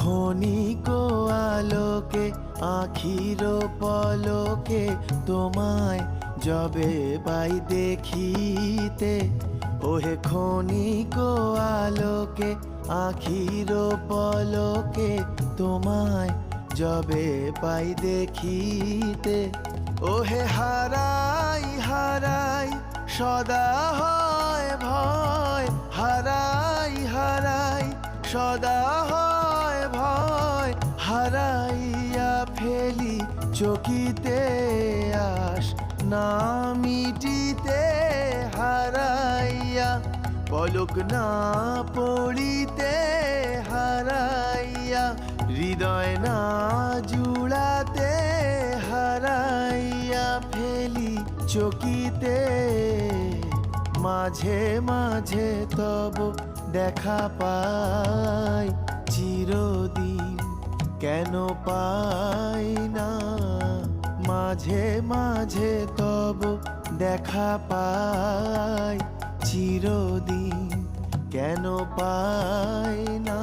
ক্ষণিক আলোকে আখির পলকে তোমায় যবে পাই দেখিতে, ওহে ক্ষণিক আলোকে আখির পলকে তোমায় যবে পাই দেখিতে, ওহে হারাই হারাই সদা হয় ভয়, হারাই হারাই সদা হয় ভয়, হারাইয়া ফেলি চকিতে আস না মিটিতে, হারাইয়া পলক না পড়িতে, হারাইয়া হৃদয় না জুড়াতে, হারাইয়া ফেলি চকিতে। মাঝে মাঝে তব দেখা পাই চিরদিন কেন পাই না, মাঝে মাঝে তব দেখা পাই চিরদিন কেন পাই না।